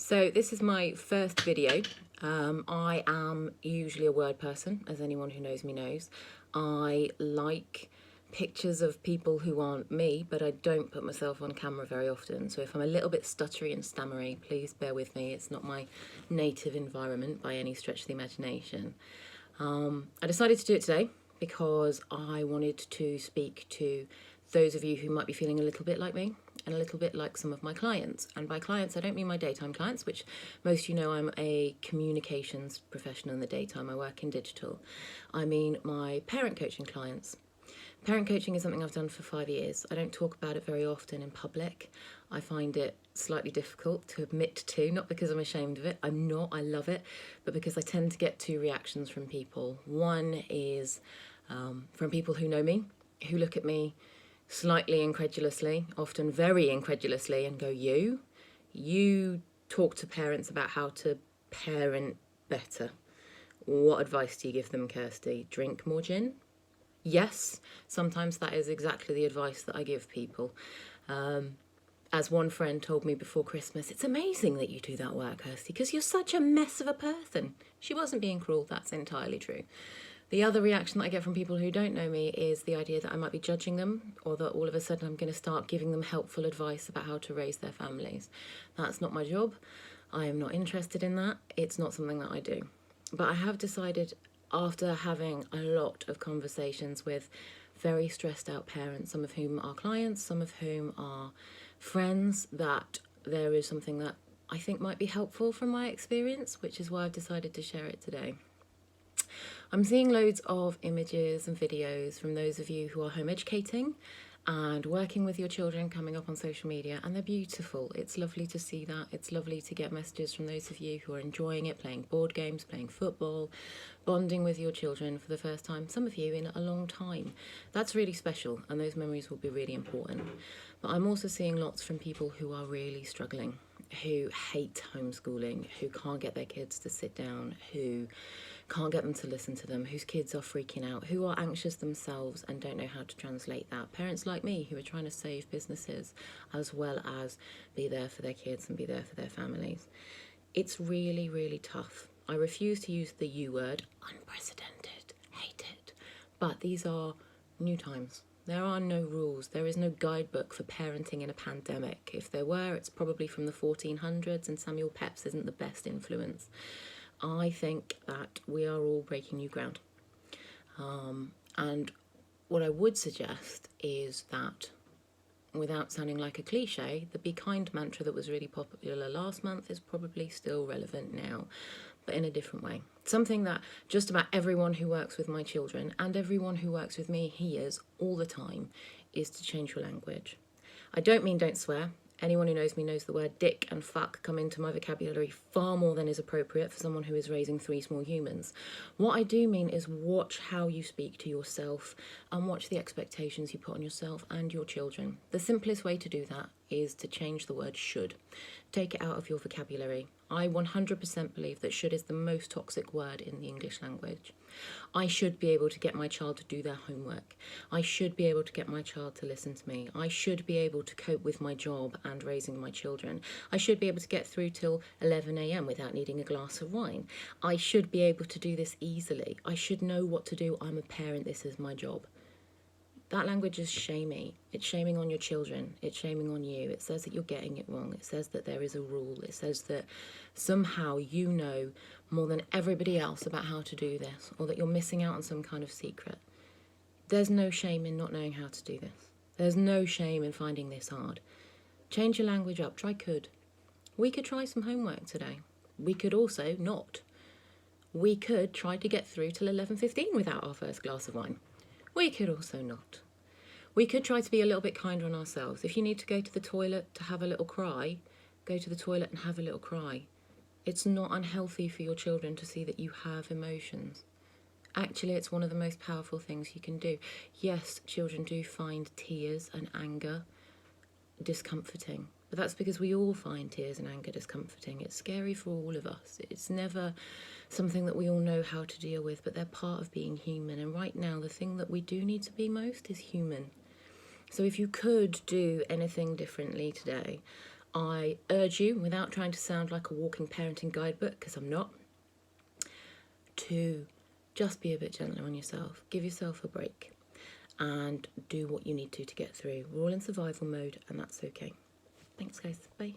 So this is my first video. I am usually a word person, as anyone who knows me knows. I like pictures of people who aren't me, but I don't put myself on camera very often. So if I'm a little bit stuttery and stammery, please bear with me. It's not my native environment by any stretch of the imagination. I decided to do it today because I wanted to speak to those of you who might be feeling a little bit like me and a little bit like some of my clients. And by clients, I don't mean my daytime clients, which most of you know I'm a communications professional in the daytime. I work in digital. I mean my parent coaching clients. Parent coaching is something I've done for 5 years. I don't talk about it very often in public. I find it slightly difficult to admit to, not because I'm ashamed of it. I'm not, I love it, but because I tend to get two reactions from people. One is from people who know me, who look at me slightly incredulously, often very incredulously, and go, you talk to parents about how to parent better. What advice do you give them, Kirsty? Drink more gin? Yes, sometimes that is exactly the advice that I give people. As one friend told me before Christmas, it's amazing that you do that work, Kirsty, because you're such a mess of a person. She wasn't being cruel, that's entirely true. The other reaction that I get from people who don't know me is the idea that I might be judging them, or that all of a sudden I'm going to start giving them helpful advice about how to raise their families. That's not my job. I am not interested in that. It's not something that I do. But I have decided, after having a lot of conversations with very stressed out parents, some of whom are clients, some of whom are friends, that there is something that I think might be helpful from my experience, which is why I've decided to share it today. I'm seeing loads of images and videos from those of you who are home educating and working with your children coming up on social media, and they're beautiful. It's lovely to see that. It's lovely to get messages from those of you who are enjoying it, playing board games, playing football, bonding with your children for the first time, some of you in a long time. That's really special, and those memories will be really important. But I'm also seeing lots from people who are really struggling, who hate homeschooling, who can't get their kids to sit down, who can't get them to listen to them, whose kids are freaking out, who are anxious themselves and don't know how to translate that. Parents like me who are trying to save businesses as well as be there for their kids and be there for their families. It's really, really tough. I refuse to use the U word, unprecedented, hate it. But these are new times. There are no rules. There is no guidebook for parenting in a pandemic. If there were, it's probably from the 1400s, and Samuel Pepys isn't the best influence. I think that we are all breaking new ground. And what I would suggest is that, without sounding like a cliche, the be kind mantra that was really popular last month is probably still relevant now, but in a different way. Something that just about everyone who works with my children and everyone who works with me hears all the time is to change your language. I don't mean don't swear. Anyone who knows me knows the word dick and fuck come into my vocabulary far more than is appropriate for someone who is raising 3 small humans. What I do mean is watch how you speak to yourself and watch the expectations you put on yourself and your children. The simplest way to do that is to change the word should. Take it out of your vocabulary. I 100% believe that should is the most toxic word in the English language. I should be able to get my child to do their homework. I should be able to get my child to listen to me. I should be able to cope with my job and raising my children. I should be able to get through till 11 a.m. without needing a glass of wine. I should be able to do this easily. I should know what to do. I'm a parent. This is my job. That language is shamey. It's shaming on your children. It's shaming on you. It says that you're getting it wrong. It says that there is a rule. It says that somehow you know more than everybody else about how to do this, or that you're missing out on some kind of secret. There's no shame in not knowing how to do this. There's no shame in finding this hard. Change your language up. Try could. We could try some homework today. We could also not. We could try to get through till 11:15 without our first glass of wine. We could also not. We could try to be a little bit kinder on ourselves. If you need to go to the toilet to have a little cry, go to the toilet and have a little cry. It's not unhealthy for your children to see that you have emotions. Actually, it's one of the most powerful things you can do. Yes, children do find tears and anger discomforting, but that's because we all find tears and anger discomforting. It's scary for all of us. It's never something that we all know how to deal with, but they're part of being human. And right now, the thing that we do need to be most is human. So if you could do anything differently today, I urge you, without trying to sound like a walking parenting guidebook, because I'm not, to just be a bit gentler on yourself. Give yourself a break and do what you need to get through. We're all in survival mode, and that's okay. Thanks, guys. Bye.